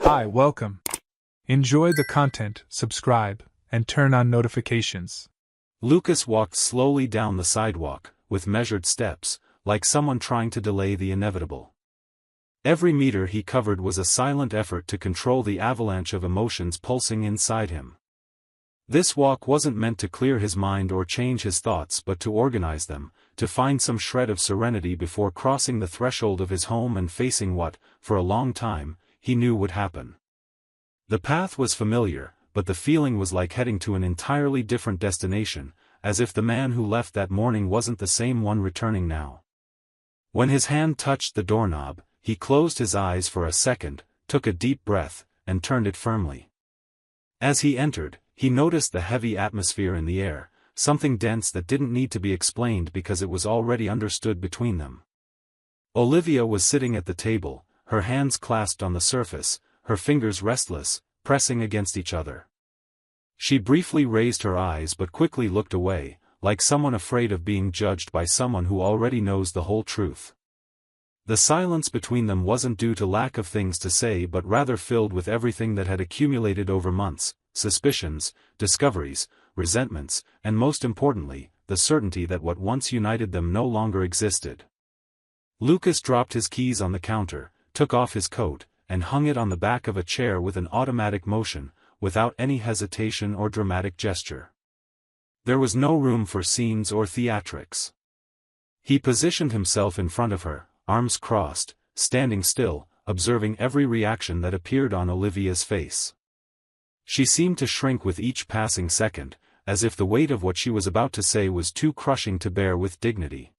Hi, welcome. Enjoy the content, subscribe, and turn on notifications. Lucas walked slowly down the sidewalk, with measured steps, like someone trying to delay the inevitable. Every meter he covered was a silent effort to control the avalanche of emotions pulsing inside him. This walk wasn't meant to clear his mind or change his thoughts but to organize them, to find some shred of serenity before crossing the threshold of his home and facing what, for a long time, he knew would happen. The path was familiar, but the feeling was like heading to an entirely different destination, as if the man who left that morning wasn't the same one returning now. When his hand touched the doorknob, he closed his eyes for a second, took a deep breath, and turned it firmly. As he entered, he noticed the heavy atmosphere in the air, something dense that didn't need to be explained because it was already understood between them. Olivia was sitting at the table, her hands clasped on the surface, her fingers restless, pressing against each other. She briefly raised her eyes but quickly looked away, like someone afraid of being judged by someone who already knows the whole truth. The silence between them wasn't due to lack of things to say but rather filled with everything that had accumulated over months: suspicions, discoveries, resentments, and most importantly, the certainty that what once united them no longer existed. Lucas dropped his keys on the counter, took off his coat, and hung it on the back of a chair with an automatic motion, without any hesitation or dramatic gesture. There was no room for scenes or theatrics. He positioned himself in front of her, arms crossed, standing still, observing every reaction that appeared on Olivia's face. She seemed to shrink with each passing second, as if the weight of what she was about to say was too crushing to bear with dignity.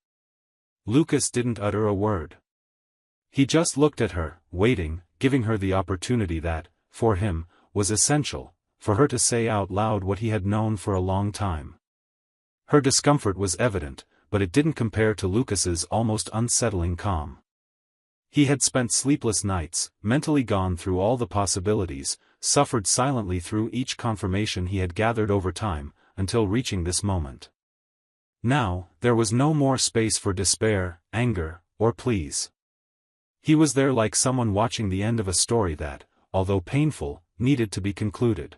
Lucas didn't utter a word. He just looked at her, waiting, giving her the opportunity that, for him, was essential, for her to say out loud what he had known for a long time. Her discomfort was evident, but it didn't compare to Lucas's almost unsettling calm. He had spent sleepless nights, mentally gone through all the possibilities, suffered silently through each confirmation he had gathered over time, until reaching this moment. Now, there was no more space for despair, anger, or pleas. He was there like someone watching the end of a story that, although painful, needed to be concluded.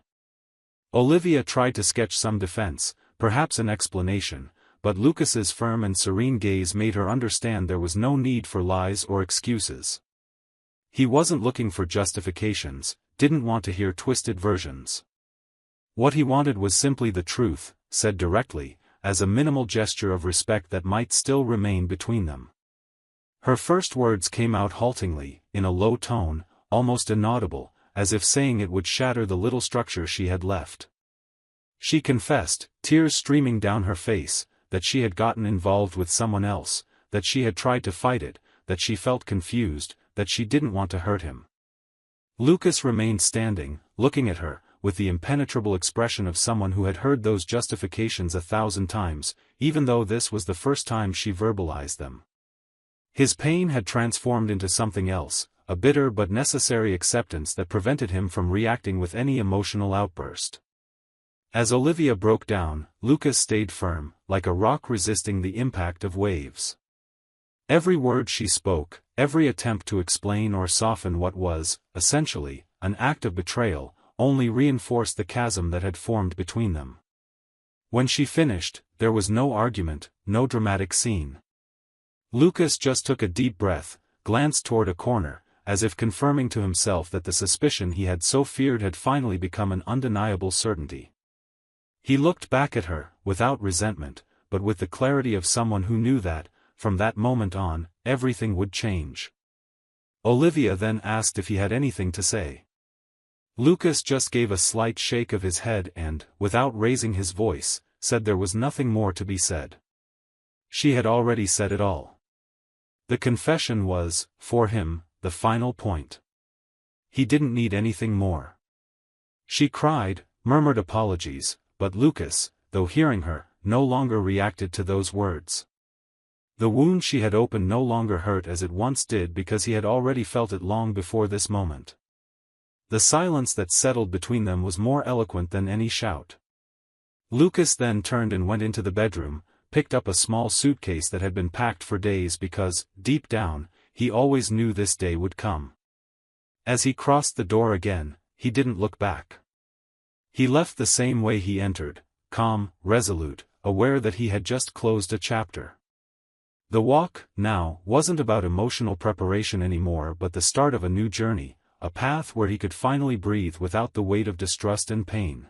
Olivia tried to sketch some defense, perhaps an explanation, but Lucas's firm and serene gaze made her understand there was no need for lies or excuses. He wasn't looking for justifications, didn't want to hear twisted versions. What he wanted was simply the truth, said directly, as a minimal gesture of respect that might still remain between them. Her first words came out haltingly, in a low tone, almost inaudible, as if saying it would shatter the little structure she had left. She confessed, tears streaming down her face, that she had gotten involved with someone else, that she had tried to fight it, that she felt confused, that she didn't want to hurt him. Lucas remained standing, looking at her, with the impenetrable expression of someone who had heard those justifications 1,000 times, even though this was the first time she verbalized them. His pain had transformed into something else, a bitter but necessary acceptance that prevented him from reacting with any emotional outburst. As Olivia broke down, Lucas stayed firm, like a rock resisting the impact of waves. Every word she spoke, every attempt to explain or soften what was, essentially, an act of betrayal, only reinforced the chasm that had formed between them. When she finished, there was no argument, no dramatic scene. Lucas just took a deep breath, glanced toward a corner, as if confirming to himself that the suspicion he had so feared had finally become an undeniable certainty. He looked back at her, without resentment, but with the clarity of someone who knew that, from that moment on, everything would change. Olivia then asked if he had anything to say. Lucas just gave a slight shake of his head and, without raising his voice, said there was nothing more to be said. She had already said it all. The confession was, for him, the final point. He didn't need anything more. She cried, murmured apologies, but Lucas, though hearing her, no longer reacted to those words. The wound she had opened no longer hurt as it once did because he had already felt it long before this moment. The silence that settled between them was more eloquent than any shout. Lucas then turned and went into the bedroom, picked up a small suitcase that had been packed for days because, deep down, he always knew this day would come. As he crossed the door again, he didn't look back. He left the same way he entered, calm, resolute, aware that he had just closed a chapter. The walk, now, wasn't about emotional preparation anymore but the start of a new journey, a path where he could finally breathe without the weight of distrust and pain.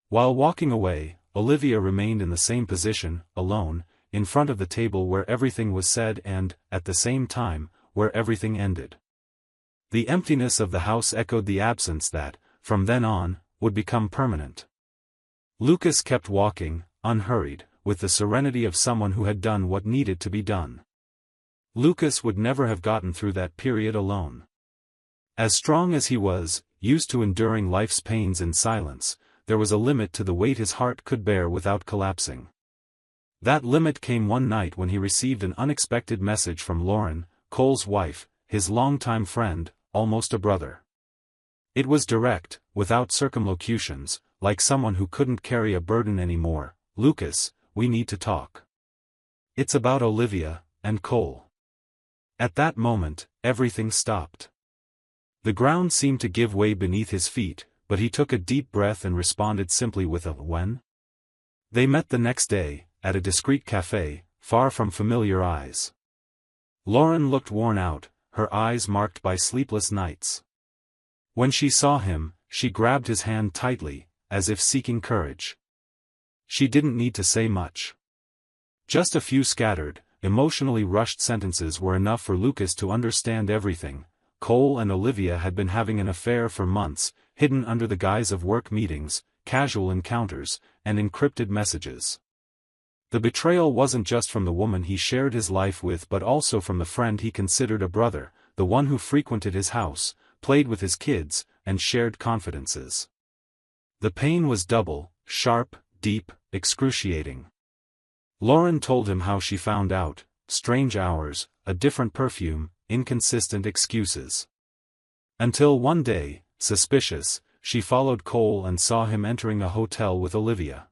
While walking away, Olivia remained in the same position, alone, in front of the table where everything was said and, at the same time, where everything ended. The emptiness of the house echoed the absence that, from then on, would become permanent. Lucas kept walking, unhurried, with the serenity of someone who had done what needed to be done. Lucas would never have gotten through that period alone. As strong as he was, used to enduring life's pains in silence, there was a limit to the weight his heart could bear without collapsing. That limit came one night when he received an unexpected message from Lauren, Cole's wife, his longtime friend, almost a brother. It was direct, without circumlocutions, like someone who couldn't carry a burden anymore. "Lucas, we need to talk. It's about Olivia and Cole." At that moment, everything stopped. The ground seemed to give way beneath his feet, but he took a deep breath and responded simply with a "when?" They met the next day, at a discreet cafe, far from familiar eyes. Lauren looked worn out, her eyes marked by sleepless nights. When she saw him, she grabbed his hand tightly, as if seeking courage. She didn't need to say much. Just a few scattered, emotionally rushed sentences were enough for Lucas to understand everything. Cole and Olivia had been having an affair for months, hidden under the guise of work meetings, casual encounters, and encrypted messages. The betrayal wasn't just from the woman he shared his life with but also from the friend he considered a brother, the one who frequented his house, played with his kids, and shared confidences. The pain was double, sharp, deep, excruciating. Lauren told him how she found out: strange hours, a different perfume, inconsistent excuses. Until one day, suspicious, she followed Cole and saw him entering a hotel with Olivia.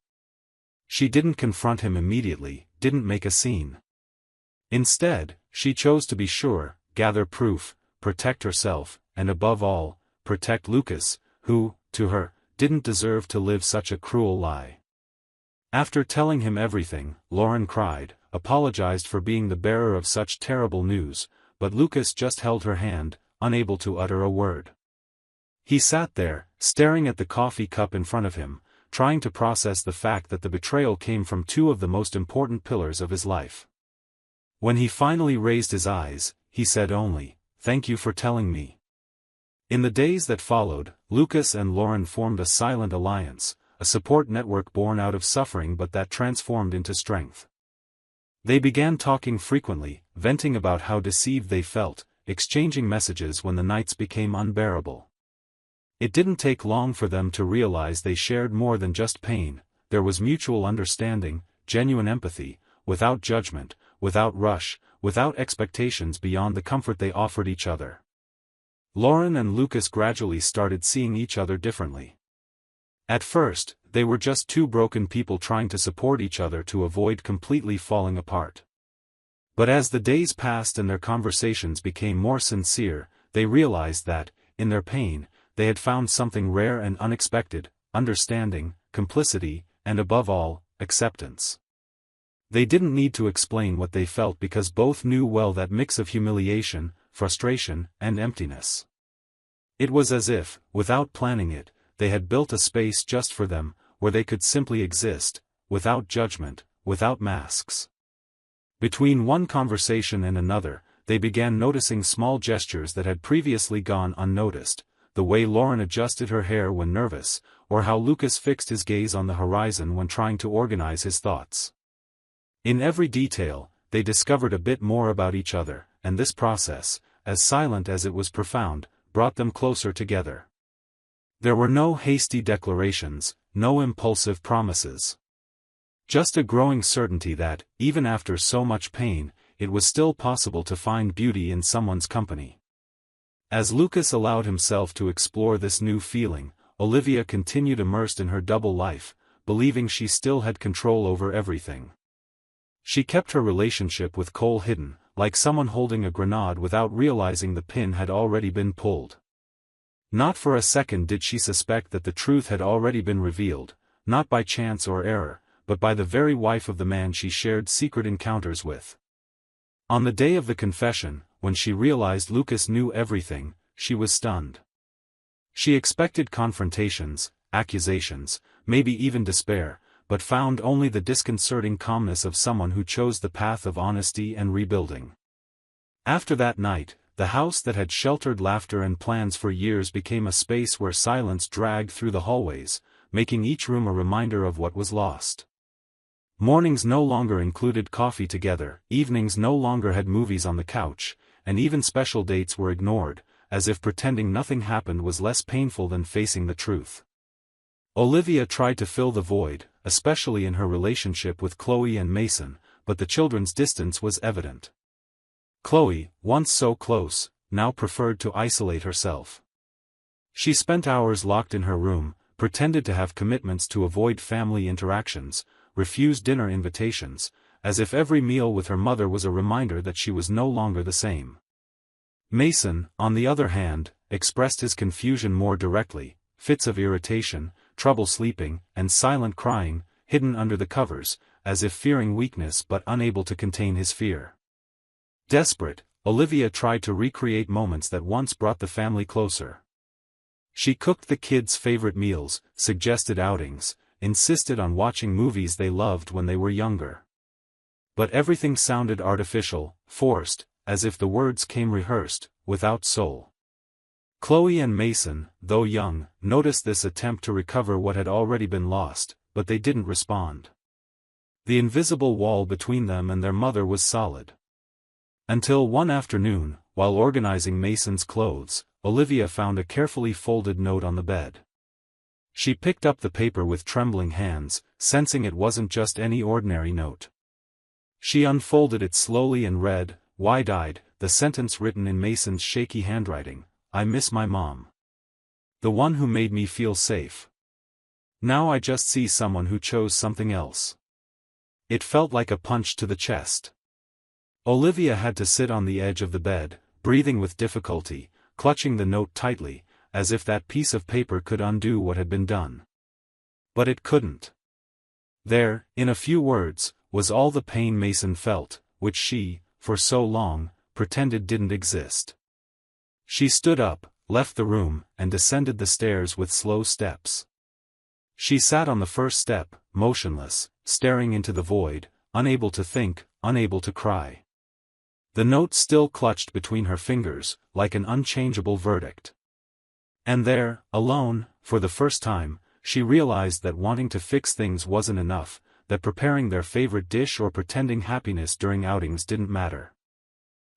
She didn't confront him immediately, didn't make a scene. Instead, she chose to be sure, gather proof, protect herself, and above all, protect Lucas, who, to her, didn't deserve to live such a cruel lie. After telling him everything, Lauren cried, apologized for being the bearer of such terrible news, but Lucas just held her hand, unable to utter a word. He sat there, staring at the coffee cup in front of him, trying to process the fact that the betrayal came from two of the most important pillars of his life. When he finally raised his eyes, he said only, "Thank you for telling me." In the days that followed, Lucas and Lauren formed a silent alliance, a support network born out of suffering but that transformed into strength. They began talking frequently, venting about how deceived they felt, exchanging messages when the nights became unbearable. It didn't take long for them to realize they shared more than just pain. There was mutual understanding, genuine empathy, without judgment, without rush, without expectations beyond the comfort they offered each other. Lauren and Lucas gradually started seeing each other differently. At first, they were just two broken people trying to support each other to avoid completely falling apart. But as the days passed and their conversations became more sincere, they realized that, in their pain, they had found something rare and unexpected: understanding, complicity, and above all, acceptance. They didn't need to explain what they felt because both knew well that mix of humiliation, frustration, and emptiness. It was as if, without planning it, they had built a space just for them, where they could simply exist, without judgment, without masks. Between one conversation and another, they began noticing small gestures that had previously gone unnoticed: the way Lauren adjusted her hair when nervous, or how Lucas fixed his gaze on the horizon when trying to organize his thoughts. In every detail, they discovered a bit more about each other, and this process, as silent as it was profound, brought them closer together. There were no hasty declarations, no impulsive promises. Just a growing certainty that, even after so much pain, it was still possible to find beauty in someone's company. As Lucas allowed himself to explore this new feeling, Olivia continued immersed in her double life, believing she still had control over everything. She kept her relationship with Cole hidden, like someone holding a grenade without realizing the pin had already been pulled. Not for a second did she suspect that the truth had already been revealed, not by chance or error, but by the very wife of the man she shared secret encounters with. On the day of the confession, when she realized Lucas knew everything, she was stunned. She expected confrontations, accusations, maybe even despair, but found only the disconcerting calmness of someone who chose the path of honesty and rebuilding. After that night, the house that had sheltered laughter and plans for years became a space where silence dragged through the hallways, making each room a reminder of what was lost. Mornings no longer included coffee together, evenings no longer had movies on the couch, and even special dates were ignored, as if pretending nothing happened was less painful than facing the truth. Olivia tried to fill the void, especially in her relationship with Chloe and Mason, but the children's distance was evident. Chloe, once so close, now preferred to isolate herself. She spent hours locked in her room, pretended to have commitments to avoid family interactions, refused dinner invitations, as if every meal with her mother was a reminder that she was no longer the same. Mason, on the other hand, expressed his confusion more directly, fits of irritation, trouble sleeping, and silent crying, hidden under the covers, as if fearing weakness but unable to contain his fear. Desperate, Olivia tried to recreate moments that once brought the family closer. She cooked the kids' favorite meals, suggested outings, insisted on watching movies they loved when they were younger. But everything sounded artificial, forced, as if the words came rehearsed, without soul. Chloe and Mason, though young, noticed this attempt to recover what had already been lost, but they didn't respond. The invisible wall between them and their mother was solid. Until one afternoon, while organizing Mason's clothes, Olivia found a carefully folded note on the bed. She picked up the paper with trembling hands, sensing it wasn't just any ordinary note. She unfolded it slowly and read, wide-eyed, the sentence written in Mason's shaky handwriting, "I miss my mom. The one who made me feel safe. Now I just see someone who chose something else." It felt like a punch to the chest. Olivia had to sit on the edge of the bed, breathing with difficulty, clutching the note tightly, as if that piece of paper could undo what had been done. But it couldn't. There, in a few words, was all the pain Mason felt, which she, for so long, pretended didn't exist. She stood up, left the room, and descended the stairs with slow steps. She sat on the first step, motionless, staring into the void, unable to think, unable to cry. The note still clutched between her fingers, like an unchangeable verdict. And there, alone, for the first time, she realized that wanting to fix things wasn't enough, that preparing their favorite dish or pretending happiness during outings didn't matter.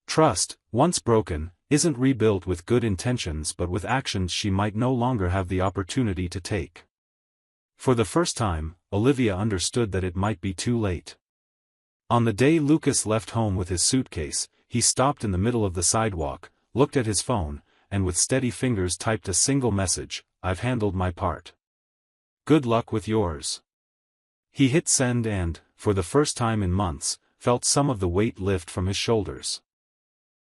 Trust, once broken, isn't rebuilt with good intentions but with actions she might no longer have the opportunity to take. For the first time, Olivia understood that it might be too late. On the day Lucas left home with his suitcase, he stopped in the middle of the sidewalk, looked at his phone, and with steady fingers typed a single message, "I've handled my part. Good luck with yours." He hit send and, for the first time in months, felt some of the weight lift from his shoulders.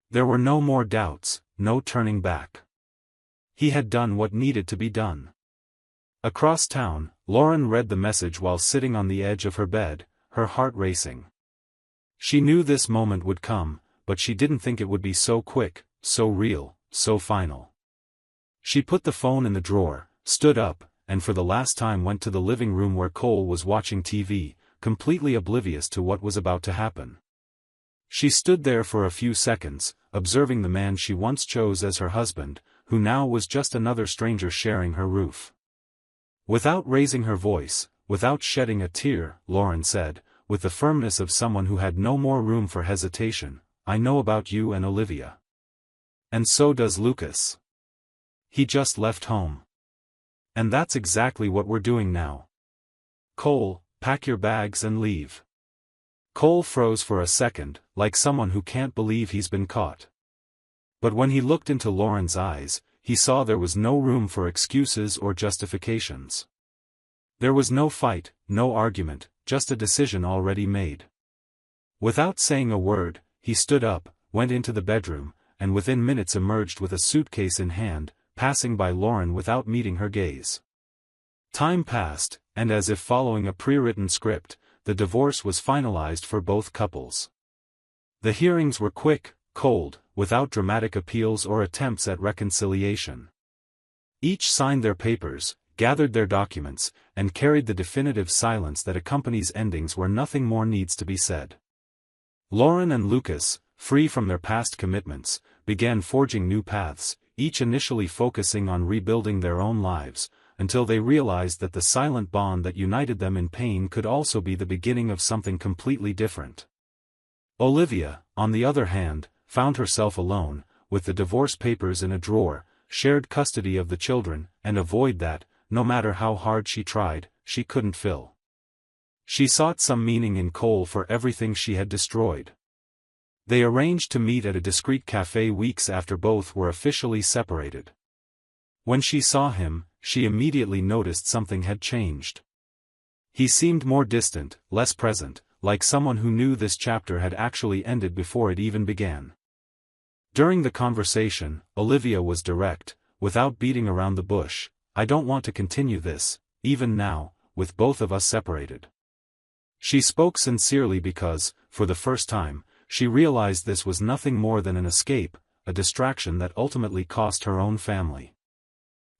There were no more doubts, no turning back. He had done what needed to be done. Across town, Lauren read the message while sitting on the edge of her bed, her heart racing. She knew this moment would come, but she didn't think it would be so quick, so real, so final. She put the phone in the drawer, stood up, and for the last time went to the living room where Cole was watching TV, completely oblivious to what was about to happen. She stood there for a few seconds, observing the man she once chose as her husband, who now was just another stranger sharing her roof. Without raising her voice, without shedding a tear, Lauren said, with the firmness of someone who had no more room for hesitation, "I know about you and Olivia. And so does Lucas. He just left home. And that's exactly what we're doing now. Cole, pack your bags and leave." Cole froze for a second, like someone who can't believe he's been caught. But when he looked into Lauren's eyes, he saw there was no room for excuses or justifications. There was no fight, no argument, just a decision already made. Without saying a word, he stood up, went into the bedroom, and within minutes emerged with a suitcase in hand, passing by Lauren without meeting her gaze. Time passed, and as if following a pre-written script, the divorce was finalized for both couples. The hearings were quick, cold, without dramatic appeals or attempts at reconciliation. Each signed their papers, gathered their documents, and carried the definitive silence that accompanies endings where nothing more needs to be said. Lauren and Lucas, free from their past commitments, began forging new paths, each initially focusing on rebuilding their own lives, until they realized that the silent bond that united them in pain could also be the beginning of something completely different. Olivia, on the other hand, found herself alone, with the divorce papers in a drawer, shared custody of the children, and a void that, no matter how hard she tried, she couldn't fill. She sought some meaning in Cole for everything she had destroyed. They arranged to meet at a discreet cafe weeks after both were officially separated. When she saw him, she immediately noticed something had changed. He seemed more distant, less present, like someone who knew this chapter had actually ended before it even began. During the conversation, Olivia was direct, without beating around the bush. "I don't want to continue this, even now, with both of us separated." She spoke sincerely because, for the first time, she realized this was nothing more than an escape, a distraction that ultimately cost her own family.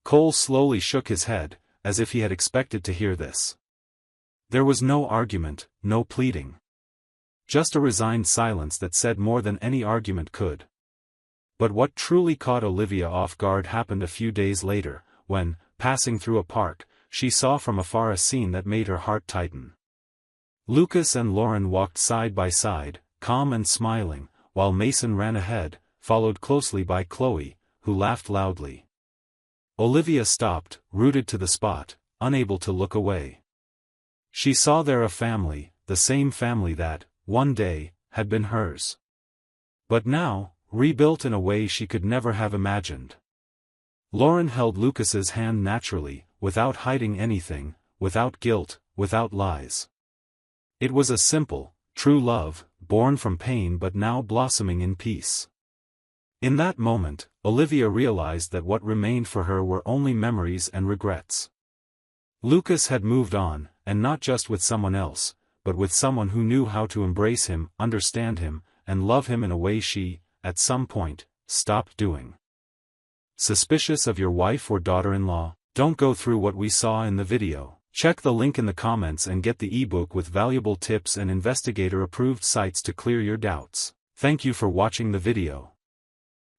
Cole slowly shook his head, as if he had expected to hear this. There was no argument, no pleading. Just a resigned silence that said more than any argument could. But what truly caught Olivia off guard happened a few days later, when, passing through a park, she saw from afar a scene that made her heart tighten. Lucas and Lauren walked side by side, calm and smiling, while Mason ran ahead, followed closely by Chloe, who laughed loudly. Olivia stopped, rooted to the spot, unable to look away. She saw there a family, the same family that, one day, had been hers. But now, rebuilt in a way she could never have imagined. Lauren held Lucas's hand naturally, without hiding anything, without guilt, without lies. It was a simple, true love, born from pain but now blossoming in peace. In that moment, Olivia realized that what remained for her were only memories and regrets. Lucas had moved on, and not just with someone else, but with someone who knew how to embrace him, understand him, and love him in a way she, at some point, stopped doing. Suspicious of your wife or daughter-in-law? Don't go through what we saw in the video. Check the link in the comments and get the ebook with valuable tips and investigator-approved sites to clear your doubts. Thank you for watching the video.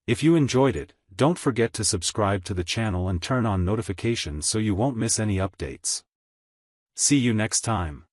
If you enjoyed it, don't forget to subscribe to the channel and turn on notifications so you won't miss any updates. See you next time.